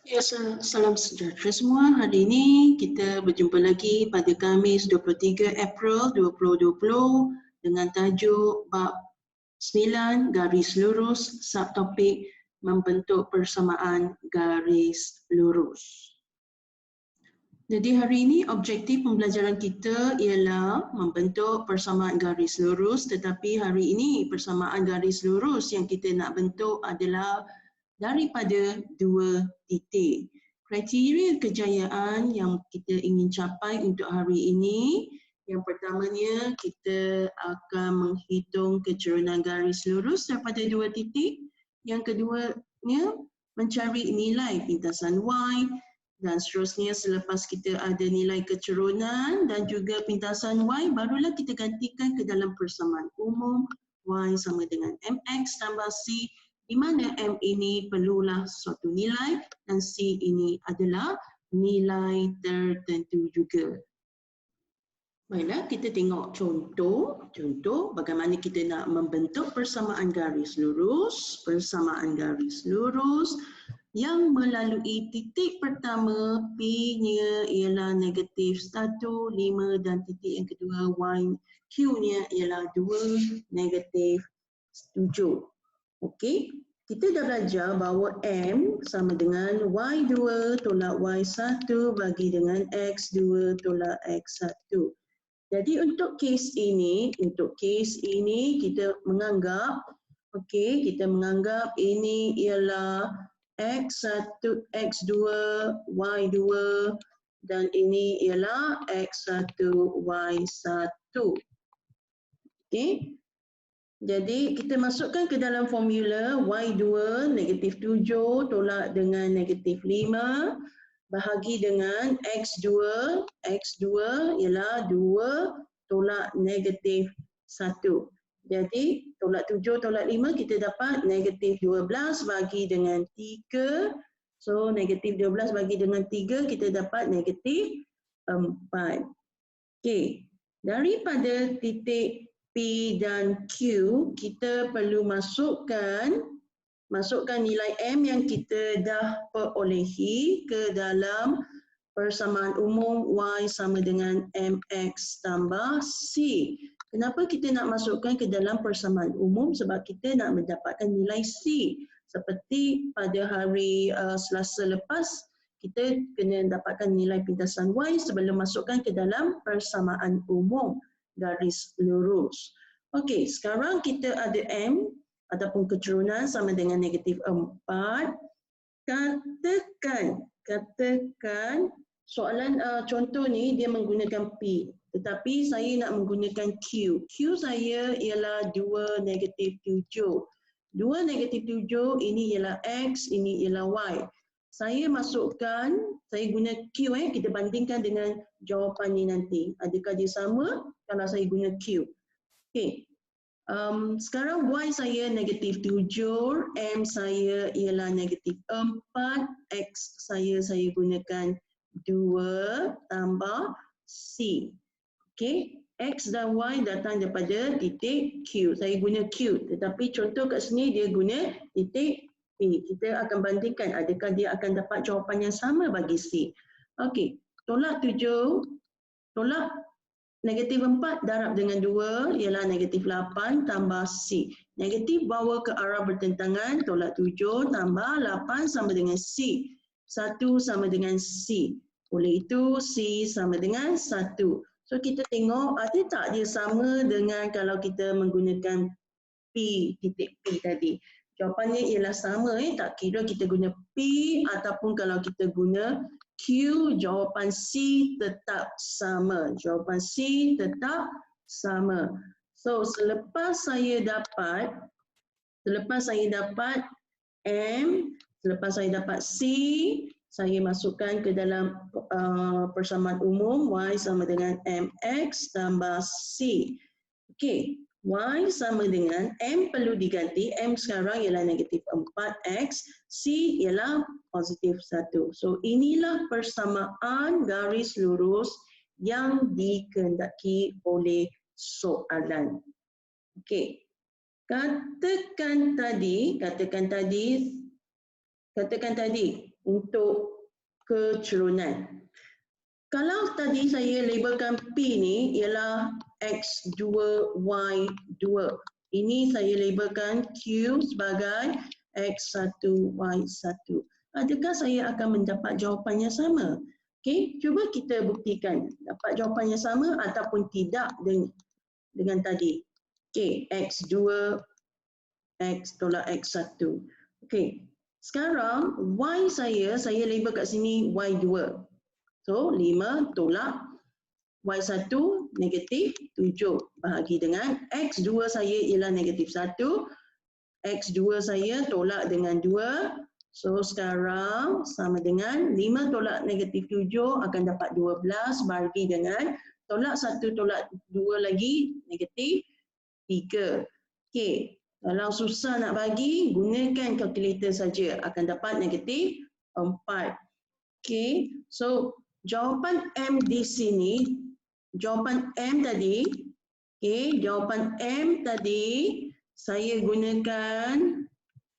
Ya, salam sejahtera semua. Hari ini kita berjumpa lagi pada Khamis 23 April 2020 dengan tajuk bab 9 garis lurus, subtopik membentuk persamaan garis lurus. Jadi hari ini objektif pembelajaran kita ialah membentuk persamaan garis lurus, tetapi hari ini persamaan garis lurus yang kita nak bentuk adalah daripada dua titik. Kriteria kejayaan yang kita ingin capai untuk hari ini, yang pertamanya kita akan menghitung kecerunan garis lurus daripada dua titik. Yang keduanya mencari nilai pintasan Y, dan seterusnya selepas kita ada nilai kecerunan dan juga pintasan Y, barulah kita gantikan ke dalam persamaan umum Y sama dengan MX tambah C, di mana M ini perlulah suatu nilai dan C ini adalah nilai tertentu juga. Baiklah, kita tengok contoh bagaimana kita nak membentuk persamaan garis lurus. Persamaan garis lurus yang melalui titik pertama P-nya ialah negatif 1, 5 dan titik yang kedua Y, Q-nya ialah 2, negatif 7. Okey, kita dah belajar bahawa M sama dengan Y2 tolak Y1 bagi dengan X2 tolak X1. Jadi untuk kes ini kita menganggap kita menganggap ini ialah X1, X2, Y2 dan ini ialah X1, Y1. Okey. Jadi kita masukkan ke dalam formula Y2 negatif 7 tolak dengan negatif 5 bahagi dengan X2 ialah 2 tolak negatif 1. Jadi tolak 7 tolak 5 kita dapat negatif 12 bagi dengan 3. So negatif 12 bagi dengan 3 kita dapat negatif 4. Okey, daripada titik P dan Q kita perlu masukkan nilai M yang kita dah perolehi ke dalam persamaan umum Y sama dengan MX tambah C. Kenapa kita nak masukkan ke dalam persamaan umum? Sebab kita nak mendapatkan nilai C. Seperti pada hari Selasa lepas, kita kena dapatkan nilai pintasan Y sebelum masukkan ke dalam persamaan umum garis lurus. Okey, sekarang kita ada M ataupun kecerunan sama dengan negatif 4. Katakan soalan contoh ni dia menggunakan P, tetapi saya nak menggunakan Q. Q saya ialah 2 negatif 7. 2 negatif 7 ini ialah X, ini ialah Y. Saya guna Q, kita bandingkan dengan jawapan ni nanti. Adakah dia sama kalau saya guna Q? Okey. Sekarang Y saya negatif 7, M saya ialah negatif 4, X saya gunakan 2 tambah C. Okey, X dan Y datang daripada titik Q. Saya guna Q, tetapi contoh kat sini dia guna titik P. Kita akan bandingkan adakah dia akan dapat jawapan yang sama bagi C. Okey, tolak negatif 4 darab dengan 2 ialah negatif 8 tambah C. Negatif bawa ke arah bertentangan, tolak 7 tambah 8 sama dengan C. 1 sama dengan C. Oleh itu C sama dengan 1. So kita tengok ada tak dia sama dengan kalau kita menggunakan P, titik P tadi. Jawapannya ialah sama, tak kira kita guna P ataupun kalau kita guna Q, jawapan C tetap sama. Jawapan C tetap sama. So selepas saya dapat M, selepas saya dapat C, saya masukkan ke dalam persamaan umum Y sama dengan MX tambah C. Okey, Y sama dengan M perlu diganti. M sekarang ialah negatif 4X, C ialah positif 1. So inilah persamaan garis lurus yang dikehendaki oleh soalan. Okey, katakan tadi katakan tadi untuk kecerunan. Kalau tadi saya labelkan P ni ialah X2, Y2. Ini saya labelkan Q sebagai X1, Y1. Adakah saya akan mendapat jawapan yang sama? Okey, cuba kita buktikan dapat jawapan yang sama ataupun tidak dengan tadi. Okey, X2, X tolak X1. Okey, sekarang Y saya label kat sini Y2. So, 5 tolak Y1 negatif 7 bahagi dengan X2 saya ialah negatif 1. X2 saya tolak dengan 2. So, sekarang sama dengan 5 tolak negatif 7 akan dapat 12 bahagi dengan tolak 1 tolak 2 lagi negatif 3. Okey, kalau susah nak bagi, gunakan kalkulator saja akan dapat negatif 4. Okey, so jawapan M di sini, jawapan M tadi, okey, jawapan M tadi saya gunakan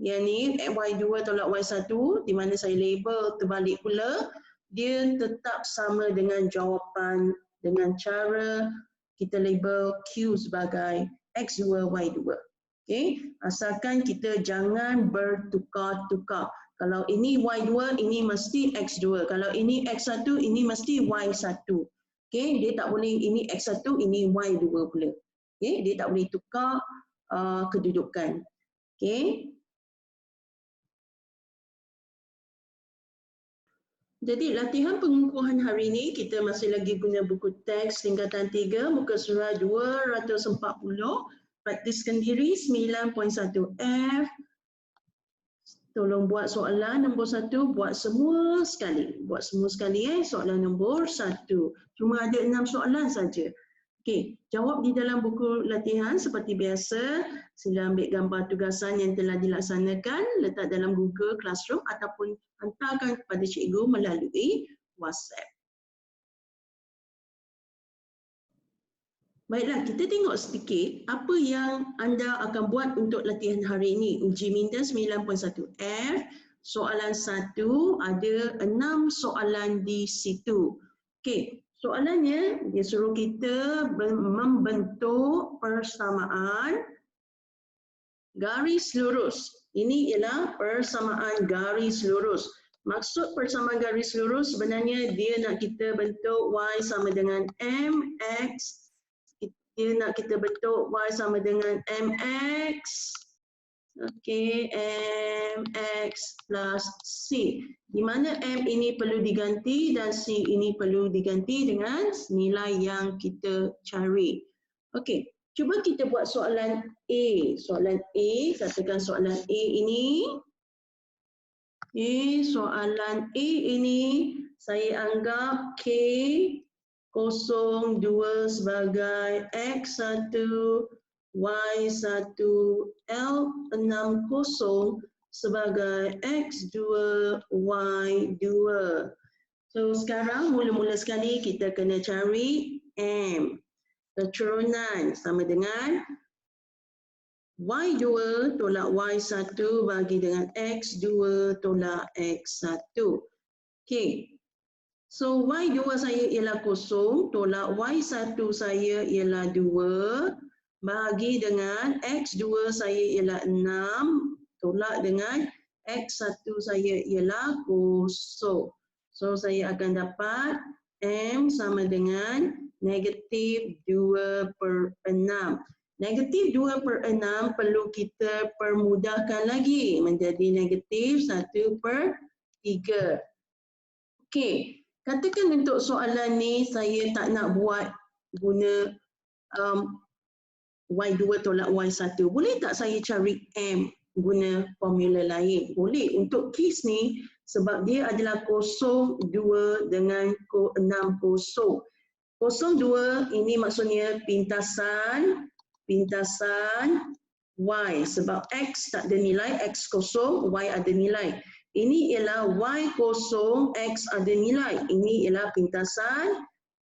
yang ni Y2 tolak Y1 di mana saya label terbalik pula, dia tetap sama dengan jawapan dengan cara kita label Q sebagai X2 Y2. Okey, asalkan kita jangan bertukar-tukar. Kalau ini Y2, ini mesti X2. Kalau ini X1, ini mesti Y1. Okey, dia tak boleh ini X1, ini Y2 pula. Okey, dia tak boleh tukar kedudukan. Okey. Jadi latihan pengukuhan hari ini kita masih lagi guna buku teks tingkatan 3 muka surat 240. Praktiskan diri 9.1F. Tolong buat soalan nombor 1, buat semua sekali. Buat semua sekali soalan nombor 1. Cuma ada 6 soalan saja. Okey, jawab di dalam buku latihan seperti biasa. Sila ambil gambar tugasan yang telah dilaksanakan, letak dalam Google Classroom ataupun hantarkan kepada cikgu melalui WhatsApp. Baiklah, kita tengok sedikit apa yang anda akan buat untuk latihan hari ini. Uji minda 9.1F, soalan 1, ada 6 soalan di situ. Okey, soalannya dia suruh kita membentuk persamaan garis lurus. Ini ialah persamaan garis lurus. Maksud persamaan garis lurus sebenarnya dia nak kita bentuk Y sama dengan MX. Dia nak kita bentuk Y sama dengan MX. Okey, MX plus C. Di mana M ini perlu diganti dan C ini perlu diganti dengan nilai yang kita cari. Okey, cuba kita buat soalan A. Soalan A, katakan soalan A ini. Okey, soalan A ini saya anggap K 02 sebagai X1, Y1, L60 sebagai X2, Y2. So sekarang mula-mula sekali kita kena cari M. Kecerunan sama dengan Y2 tolak Y1 bagi dengan X2 tolak X1. Okey. So Y2 saya ialah 0, tolak Y1 saya ialah 2, bahagi dengan X2 saya ialah 6, tolak dengan X1 saya ialah 0. So saya akan dapat M sama dengan negatif 2/6. Negatif 2/6 perlu kita permudahkan lagi menjadi negatif 1/3. Okey. Katakan untuk soalan ni saya tak nak buat guna Y2 tolak Y1. Boleh tak saya cari M guna formula lain? Boleh. Untuk kes ni sebab dia adalah 02 dengan 60. 02 ini maksudnya pintasan Y sebab X tak ada nilai, X0, Y ada nilai. Ini ialah Y0, X ada nilai. Ini ialah pintasan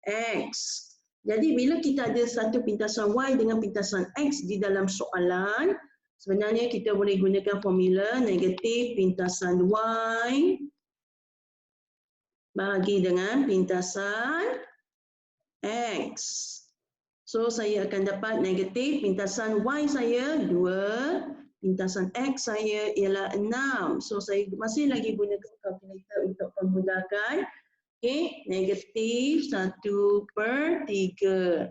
X. Jadi bila kita ada satu pintasan Y dengan pintasan X di dalam soalan, Sebenarnya kita boleh gunakan formula negatif pintasan Y bahagi dengan pintasan X. So saya akan dapat negatif pintasan Y saya 2, pintasan X saya ialah 6. So saya masih lagi gunakan kalkulator untuk memudahkan. Okey, negatif 1/3.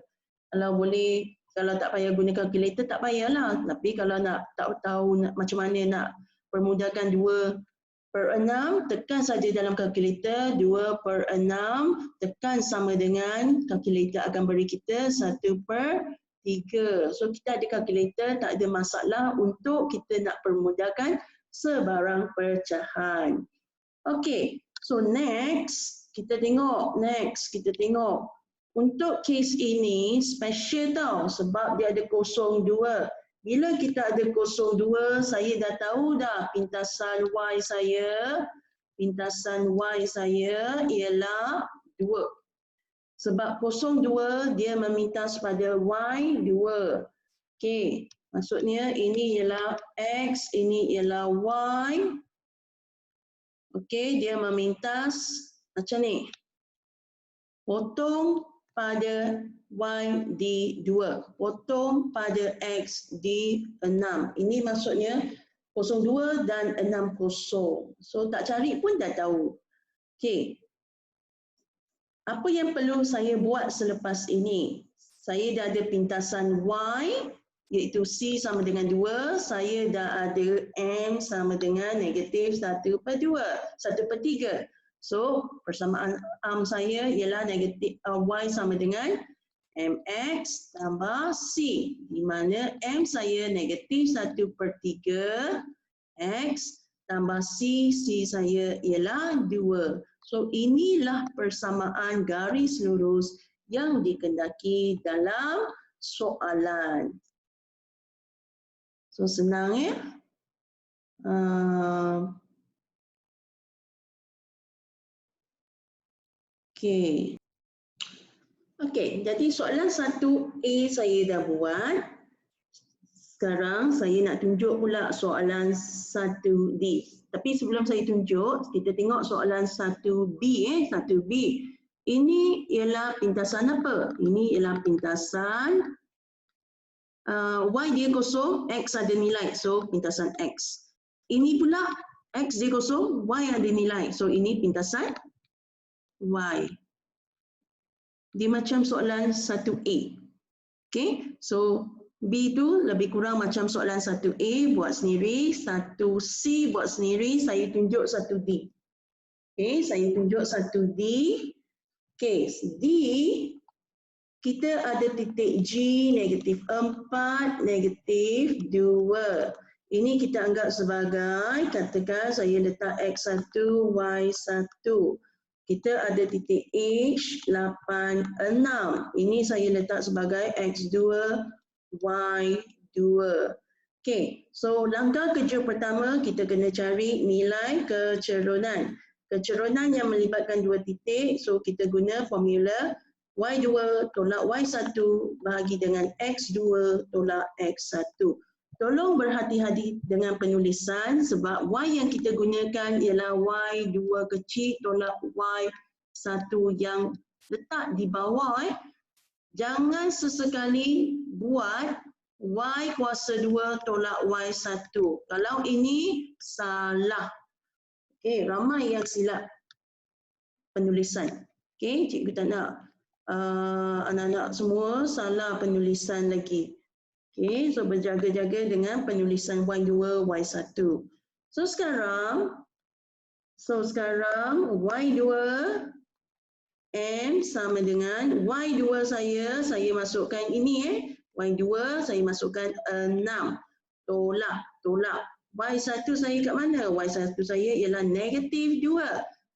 Kalau boleh, kalau tak payah guna kalkulator tak payahlah. Tapi kalau nak tahu macam mana nak permudahkan 2/6, tekan saja dalam kalkulator 2/6, tekan sama dengan kalkulator akan beri kita 1/3. So kita ada kalkulator, tak ada masalah untuk kita nak permudahkan sebarang pecahan. Okey, so next kita tengok, untuk kes ini special tau sebab dia ada 02. Bila kita ada 02, saya dah tahu dah pintasan Y saya ialah 2. Sebab 02 dia memintas pada Y 2. Okey, maksudnya ini ialah X, ini ialah Y. Okey, dia memintas macam ni. Potong pada Y di 2, potong pada X di 6. Ini maksudnya 02 dan 60. So tak cari pun dah tahu. Okey. Apa yang perlu saya buat selepas ini? Saya dah ada pintasan Y iaitu C sama dengan 2. Saya dah ada M sama dengan negatif 1/3. So, persamaan saya ialah negatif Y sama dengan MX tambah C, di mana M saya negatif 1/3, X tambah C saya ialah 2. So, inilah persamaan garis lurus yang dikendaki dalam soalan. So, senang ya. Okey, jadi soalan 1A saya dah buat. Sekarang saya nak tunjuk pula soalan 1D. Tapi sebelum saya tunjuk, kita tengok soalan 1B. 1B. Ini ialah pintasan apa? Ini ialah pintasan Y dia kosong, X ada nilai. So, pintasan X. Ini pula X dia kosong, Y ada nilai. So, ini pintasan Y. Dia macam soalan 1A. Okay, so B tu lebih kurang macam soalan 1A, buat sendiri. 1C buat sendiri, saya tunjuk 1D. Okay, saya tunjuk 1D. Okay, D, kita ada titik G, negatif 4, negatif 2. Ini kita anggap sebagai, katakan saya letak X1, Y1. Kita ada titik H, 8, 6. Ini saya letak sebagai X2, Y2. Okey, so langkah kerja pertama kita kena cari nilai kecerunan. Kecerunan yang melibatkan dua titik, so kita guna formula Y2 tolak Y1 bahagi dengan X2 tolak X1. Tolong berhati-hati dengan penulisan sebab Y yang kita gunakan ialah Y2 kecil tolak Y1 yang letak di bawah. Jangan sesekali buat Y kuasa 2 tolak Y1. Kalau ini salah. Okay, ramai yang silap penulisan. Okay, cikgu tak nak anak-anak semua salah penulisan lagi. Okay, so berjaga-jaga dengan penulisan Y2, Y1. So sekarang Y2 M sama dengan Y2 saya masukkan ini Y2 saya masukkan 6. Tolak. Y1 saya kat mana? Y1 saya ialah negatif 2.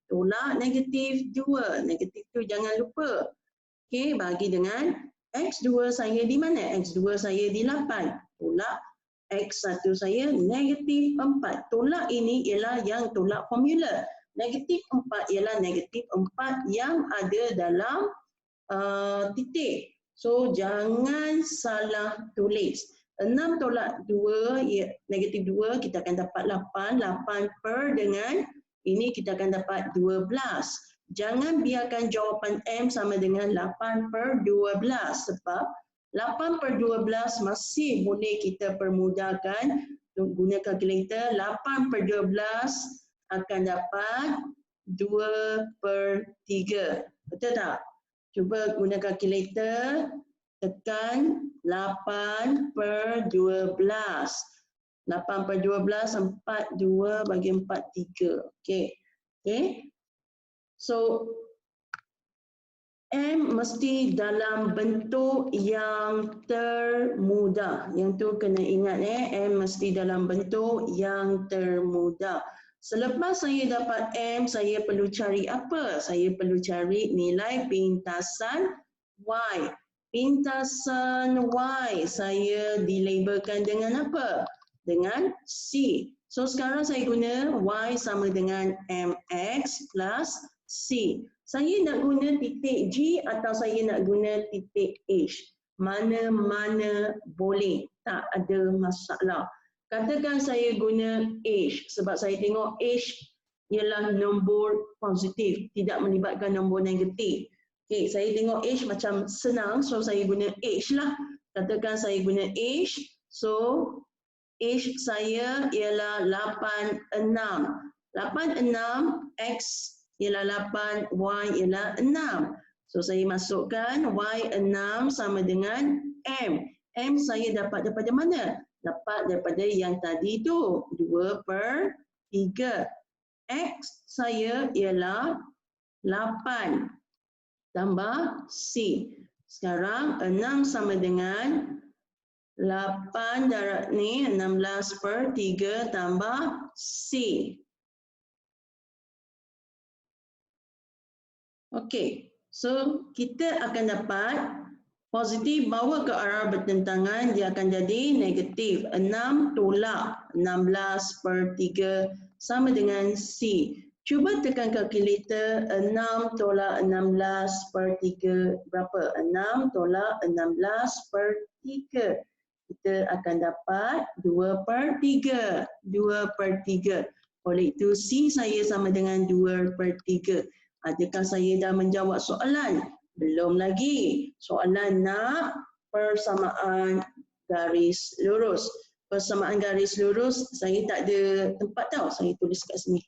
Tolak negatif 2. Negatif tu jangan lupa. Okay, bagi dengan X2 saya di mana? X2 saya di 8. Tolak X1 saya negatif 4. Tolak ini ialah yang tolak formula. Negatif 4 ialah negatif 4 yang ada dalam titik. So, jangan salah tulis. 6 tolak 2, negatif 2, kita akan dapat 8. 8 per dengan ini kita akan dapat 12. Jangan biarkan jawapan M sama dengan 8 per 12 sebab 8 per 12 masih boleh kita permudahkan guna kalkulator. 8 per 12 akan dapat 2 per 3. Betul tak? Cuba guna kalkulator, tekan 8 per 12. 8 per 12, 4, 2 bagi 4, 3. Okey. Okey. So, M mesti dalam bentuk yang termudah. Yang tu kena ingat M mesti dalam bentuk yang termudah. Selepas saya dapat M, saya perlu cari apa? Saya perlu cari nilai pintasan Y. Pintasan Y saya dilabelkan dengan apa? Dengan C. So sekarang saya guna Y sama dengan MX plus C. Saya nak guna titik G atau saya nak guna titik H. Mana-mana boleh, tak ada masalah. Katakan saya guna H sebab saya tengok H ialah nombor positif, tidak melibatkan nombor negatif. Okay, saya tengok H macam senang, so saya guna H lah. Katakan saya guna H, so H saya ialah 86. 86 X ialah 8, Y ialah 6. So saya masukkan Y 6 sama dengan M. M saya dapat daripada mana? Dapat daripada yang tadi tu, 2 per 3. X saya ialah 8 tambah C. Sekarang 6 sama dengan 8 darab ni 16 per 3 tambah C. Okey, so kita akan dapat positif bawa ke arah bertentangan, dia akan jadi negatif. 6 tolak 16 per 3 sama dengan C. Cuba tekan kalkulator, 6 tolak 16 per 3 berapa? 6 tolak 16 per 3. Kita akan dapat 2 per 3. 2 per 3. Oleh itu C saya sama dengan 2 per 3. Adakah saya dah menjawab soalan? Belum lagi. Soalan nak persamaan garis lurus. Persamaan garis lurus saya tak ada tempat tau. Saya tulis kat sini.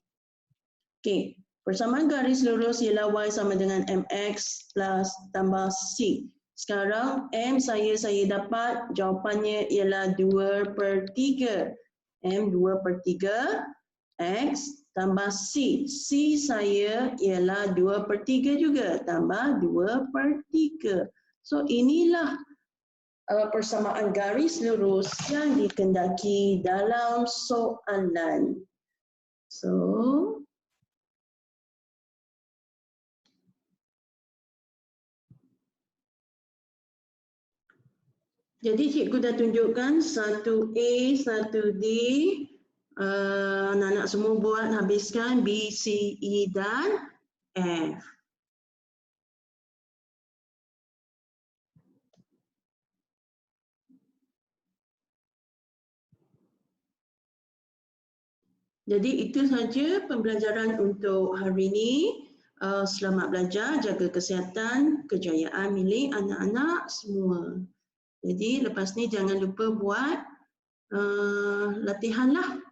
Okey. Persamaan garis lurus ialah Y sama dengan MX plus tambah C. Sekarang M saya dapat jawapannya ialah 2 per 3. M 2 per 3. X tambah C. C saya ialah 2 per 3 juga. Tambah 2 per 3. So inilah persamaan garis lurus yang dikendaki dalam soalan. So, jadi cikgu dah tunjukkan 1A, 1D. Anak-anak semua buat habiskan B, C, E dan F. Jadi itu saja pembelajaran untuk hari ini. Selamat belajar, jaga kesihatan, kejayaan milik anak-anak semua. Jadi lepas ni jangan lupa buat latihan lah.